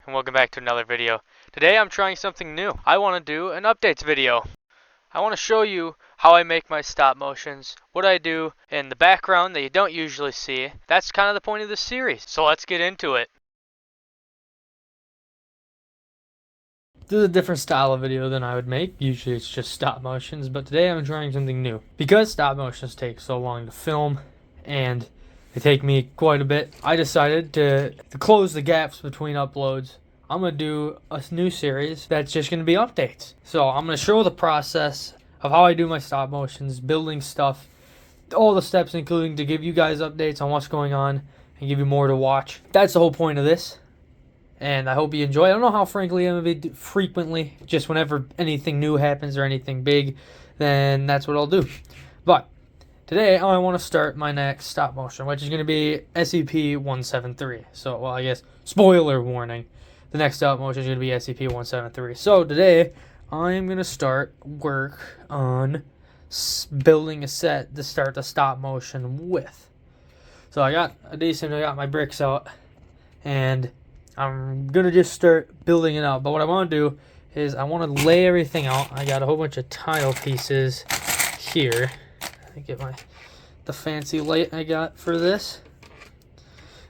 and welcome back to another video. Today I'm trying something new. I want to do an updates video. I want to show you how I make my stop motions, what I do in the background that you don't usually see. That's kind of the point of this series, so let's get into it. This is a different style of video than I would make. Usually it's just stop motions, but today I'm trying something new. Because stop motions take so long to film and they take me quite a bit, I decided to close the gaps between uploads. I'm going to do a new series that's just going to be updates. So I'm going to show the process of how I do my stop motions, building stuff, all the steps, including to give you guys updates on what's going on and give you more to watch. That's the whole point of this. And I hope you enjoy. I don't know how frankly I'm going to be frequently, just whenever anything new happens or anything big, then that's what I'll do. But today I want to start my next stop motion, which is going to be SCP-173. So, well, I guess, spoiler warning, the next stop motion is going to be SCP-173. So today I'm going to start work on building a set to start the stop motion with. So I got my bricks out, and I'm going to just start building it out. But what I want to do is I want to lay everything out. I got a whole bunch of tile pieces here. Let me get the fancy light I got for this.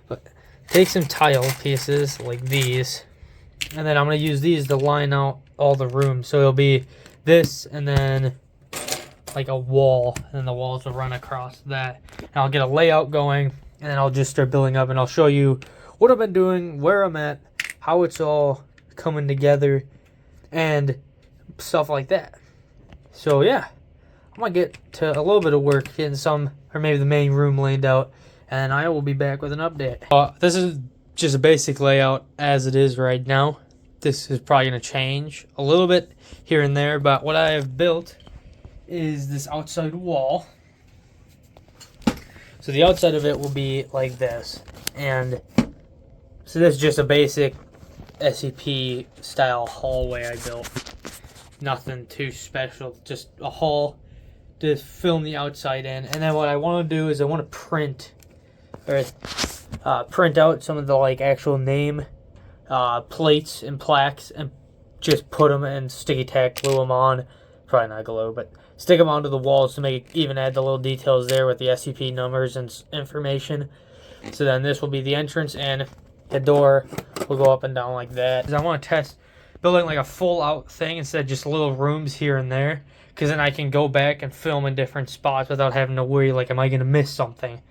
But take some tile pieces like these, and then I'm going to use these to line out all the rooms. So it'll be this and then like a wall, and the walls will run across that. And I'll get a layout going, and then I'll just start building up, and I'll show you what I've been doing, where I'm at, how it's all coming together, and stuff like that. So yeah, I'm going to get to a little bit of work, getting some, or maybe the main room laid out, and I will be back with an update. This is just a basic layout as it is right now. This is probably going to change a little bit here and there, but what I have built is this outside wall. So the outside of it will be like this, and so this is just a basic SCP style hallway I built. Nothing too special, just a hall to film the outside in. And then what I want to do is I want to print out some of the like actual name plates and plaques, and just put them and sticky tack glue them on. Probably not glue, but stick them onto the walls to make it, even add the little details there with the SCP numbers and information. So then this will be the entrance, and the door will go up and down like that. Because I want to test building like a full out thing instead of just little rooms here and there. Because then I can go back and film in different spots without having to worry, like, am I going to miss something?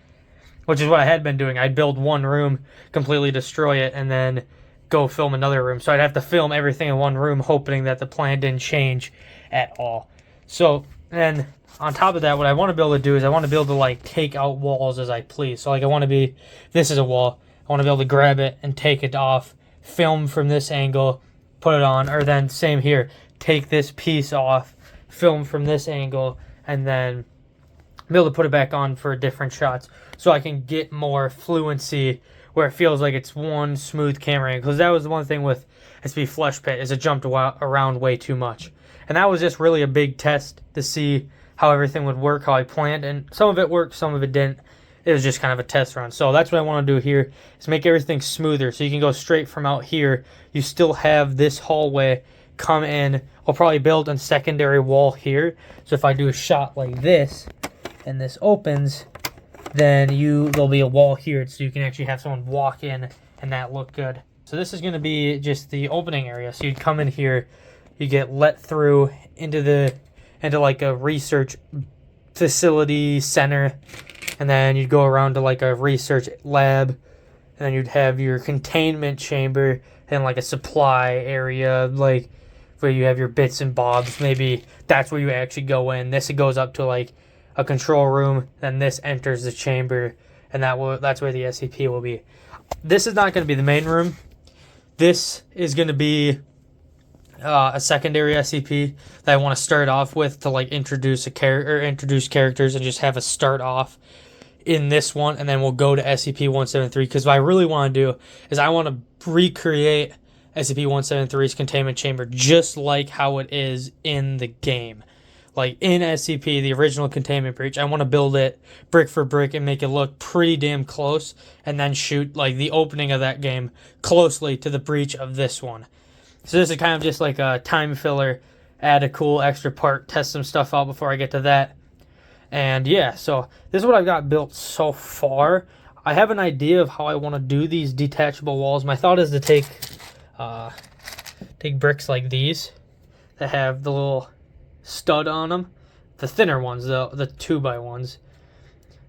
Which is what I had been doing. I'd build one room, completely destroy it, and then go film another room. So I'd have to film everything in one room, hoping that the plan didn't change at all. So then on top of that, what I want to be able to do is I want to be able to like take out walls as I please. So like I want to be, this is a wall. I want to be able to grab it and take it off, film from this angle, put it on, or then same here, take this piece off, film from this angle, and then be able to put it back on for different shots so I can get more fluency where it feels like it's one smooth camera angle. Because that was the one thing with SCP Flesh Pit, is it jumped around way too much. And that was just really a big test to see how everything would work, how I planned, and some of it worked, some of it didn't. It was just kind of a test run. So that's what I want to do here, is make everything smoother so you can go straight from out here. You still have this hallway come in. I'll probably build a secondary wall here. So if I do a shot like this and this opens, then there'll be a wall here so you can actually have someone walk in and that look good. So this is going to be just the opening area. So you'd come in here, you get let through into like a research facility center, and then you'd go around to like a research lab, and then you'd have your containment chamber and like a supply area, like where you have your bits and bobs. Maybe that's where you actually go in. This goes up to like a control room, then this enters the chamber, and that's where the SCP will be. This is not going to be the main room. This is going to be a secondary SCP that I want to start off with to like introduce characters and just have a start off in this one, and then we'll go to SCP-173, because what I really want to do is I want to recreate SCP-173's containment chamber just like how it is in the game. like in SCP, the original containment breach. I want to build it brick for brick and make it look pretty damn close, and then shoot like the opening of that game closely to the breach of this one. So this is kind of just like a time filler, add a cool extra part, test some stuff out before I get to that. And yeah, so this is what I've got built so far. I have an idea of how I want to do these detachable walls. My thought is to take bricks like these that have the little stud on them, the thinner ones, the 2x ones,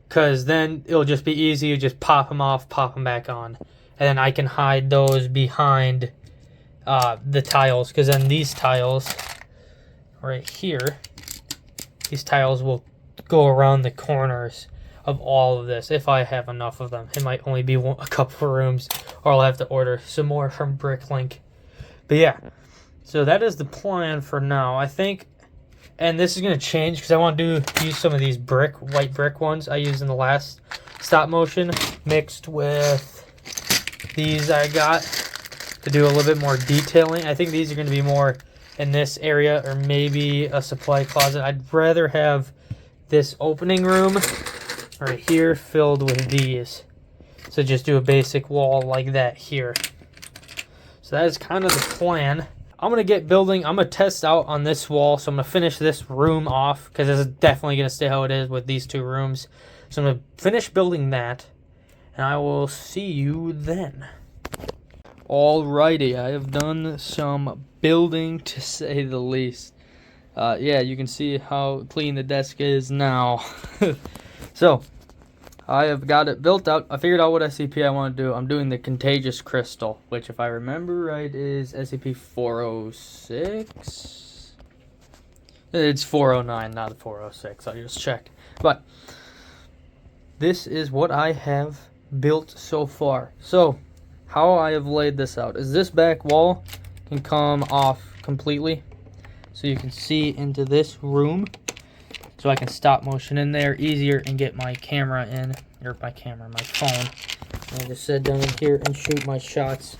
because then it'll just be easy to just pop them off, pop them back on, and then I can hide those behind the tiles, because then these tiles right here, these tiles will go around the corners of all of this if I have enough of them. It might only be a couple of rooms, or I'll have to order some more from Bricklink. But yeah, so that is the plan for now, I think. And this is going to change because I want to use some of these white brick ones I used in the last stop motion, mixed with these I got to do a little bit more detailing. I think these are going to be more in this area, or maybe a supply closet. I'd rather have this opening room right here filled with these. So just do a basic wall like that here. So that is kind of the plan. I'm going to get building. I'm going to test out on this wall. So I'm going to finish this room off, because this is definitely going to stay how it is with these two rooms. So I'm going to finish building that, and I will see you then. Alrighty, I have done some building, to say the least. Yeah, you can see how clean the desk is now. So, I have got it built out. I figured out what SCP I want to do. I'm doing the contagious crystal, which, if I remember right, is SCP-406. It's 409, not 406. I just checked. But this is what I have built so far. So, how I have laid this out is this back wall can come off completely, so you can see into this room. So I can stop motion in there easier and get my camera in, or my phone. And I just sit down in here and shoot my shots.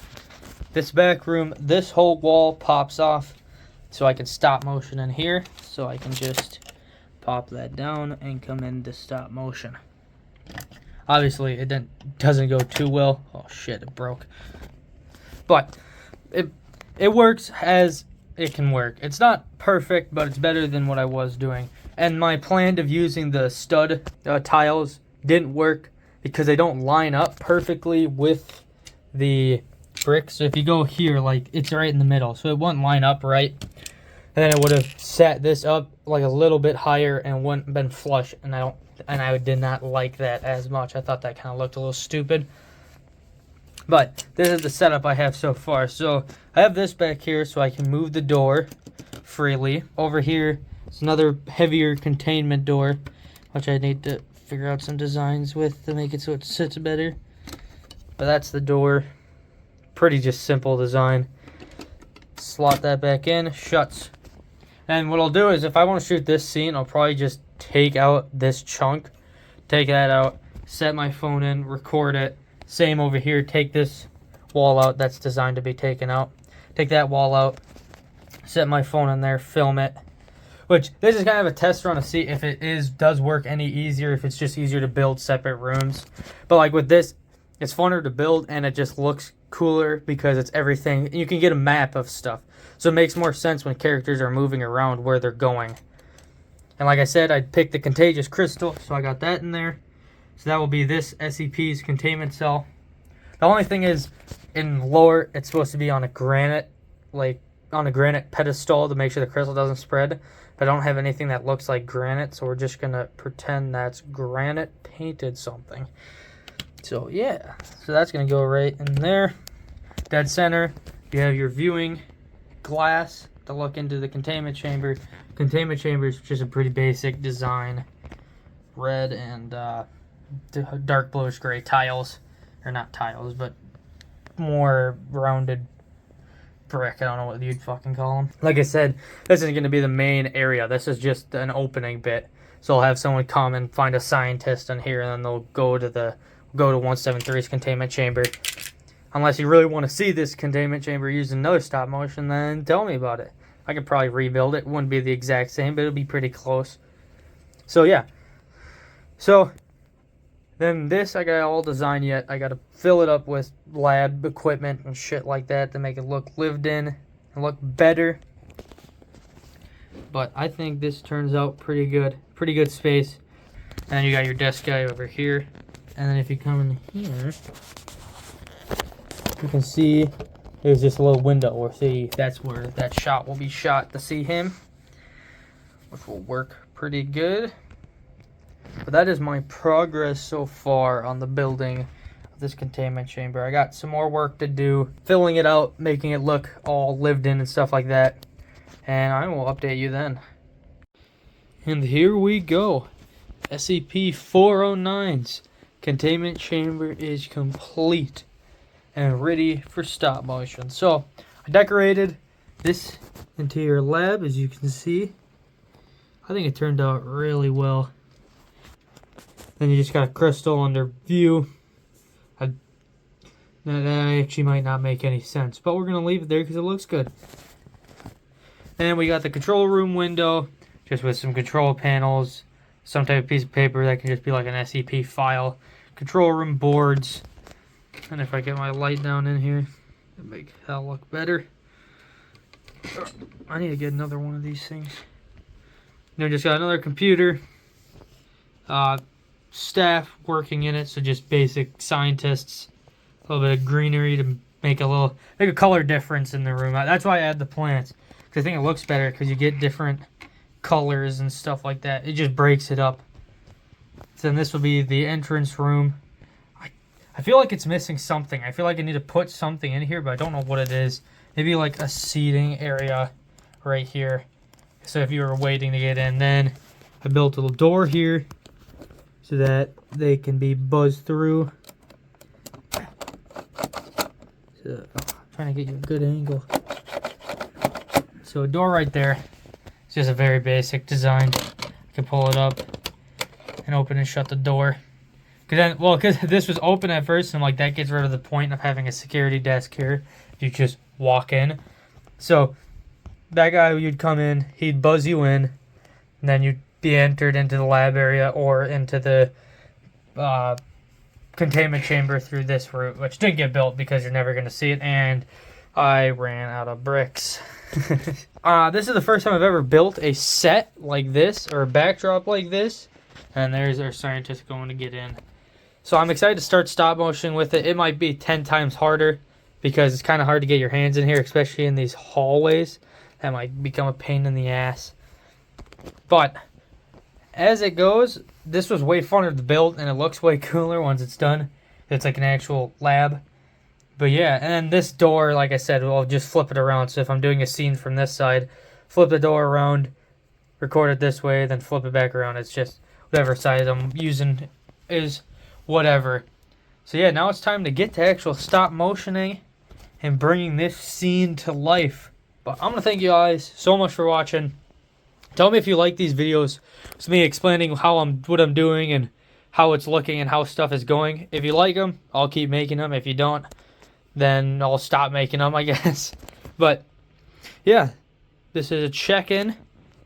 This back room, this whole wall pops off, so I can stop motion in here. So I can just pop that down and come into stop motion. Obviously, it doesn't go too well. Oh shit, it broke. But it works as it can work. It's not perfect, but it's better than what I was doing. And my plan of using the stud tiles didn't work because they don't line up perfectly with the bricks. So if you go here, like, it's right in the middle, so it wouldn't line up right. And then it would have set this up like a little bit higher and wouldn't been flush. And I did not like that as much. I thought that kind of looked a little stupid. But this is the setup I have so far. So I have this back here so I can move the door freely. Over here, it's another heavier containment door, which I need to figure out some designs with to make it so it sits better. But that's the door. Pretty just simple design. Slot that back in, shuts. And what I'll do is, if I want to shoot this scene, I'll probably just take out this chunk, take that out, set my phone in, record it. Same over here, take this wall out that's designed to be taken out. Take that wall out, set my phone in there, film it. Which, this is kind of a test run to see if it does work any easier, if it's just easier to build separate rooms. But like with this, it's funner to build and it just looks cooler because it's everything. You can get a map of stuff. So it makes more sense when characters are moving around where they're going. And like I said, I picked the contagious crystal, so I got that in there. So that will be this SCP's containment cell. The only thing is, in lore, it's supposed to be on a granite, pedestal to make sure the crystal doesn't spread. But I don't have anything that looks like granite, so we're just going to pretend that's granite painted something. So yeah, so that's going to go right in there. Dead center, you have your viewing glass to look into the containment chamber. Containment chamber is just a pretty basic design. Red and dark bluish gray tiles. Or not tiles, but more rounded brick. I don't know what you'd fucking call them. Like I said, this isn't going to be the main area. This is just an opening bit. So I'll have someone come and find a scientist in here, and then they'll go to 173's containment chamber. Unless you really want to see this containment chamber using another stop motion, then tell me about it. I could probably rebuild it. It wouldn't be the exact same, but it'll be pretty close. So yeah. So then this I got all designed yet. I got to fill it up with lab equipment and shit like that to make it look lived in and look better. But I think this turns out pretty good. Pretty good space. And then you got your desk guy over here. And then if you come in here, you can see there's just a little window. Or see, that's where that shot will be shot to see him, which will work pretty good. But that is my progress so far on the building of this containment chamber. I got some more work to do, filling it out, making it look all lived in and stuff like that. And I will update you then. And here we go. SCP-409's containment chamber is complete and ready for stop motion. So I decorated this interior lab, as you can see. I think it turned out really well. Then you just got a crystal under view. That actually might not make any sense, but we're gonna leave it there because it looks good. And we got the control room window, just with some control panels, some type of piece of paper that can just be like an SCP file. Control room boards. And if I get my light down in here, it'll make that look better. I need to get another one of these things. Then just got another computer. Staff working in it, so just basic scientists. A little bit of greenery to make a color difference in the room. That's why I add the plants, because I think it looks better because you get different colors and stuff like that. It just breaks it up. So then this will be the entrance room. I feel like it's missing something. I feel like I need to put something in here, but I don't know what it is. Maybe like a seating area right here. So if you were waiting to get in, then I built a little door here so that they can be buzzed through. So, trying to get you a good angle. So a door right there. It's just a very basic design. I can pull it up and open and shut the door. Because this was open at first, and like that gets rid of the point of having a security desk here. You just walk in. So that guy, you'd come in, he'd buzz you in, and then you'd be entered into the lab area or into the containment chamber through this route, which didn't get built because you're never going to see it, and I ran out of bricks. This is the first time I've ever built a set like this, or a backdrop like this, and there's our scientist going to get in. So I'm excited to start stop motion with it. It might be 10 times harder because it's kind of hard to get your hands in here, especially in these hallways. That might become a pain in the ass. But as it goes, this was way funner to build, and it looks way cooler once it's done. It's like an actual lab. But yeah, and then this door, like I said, I'll just flip it around. So if I'm doing a scene from this side, flip the door around, record it this way, then flip it back around. It's just whatever side I'm using is whatever. So yeah, now it's time to get to actual stop motioning and bringing this scene to life. But I'm going to thank you guys so much for watching. Tell me if you like these videos. It's me explaining what I'm doing and how it's looking and how stuff is going. If you like them, I'll keep making them. If you don't, then I'll stop making them, I guess. But yeah, this is a check-in,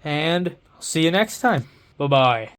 and I'll see you next time. Bye-bye.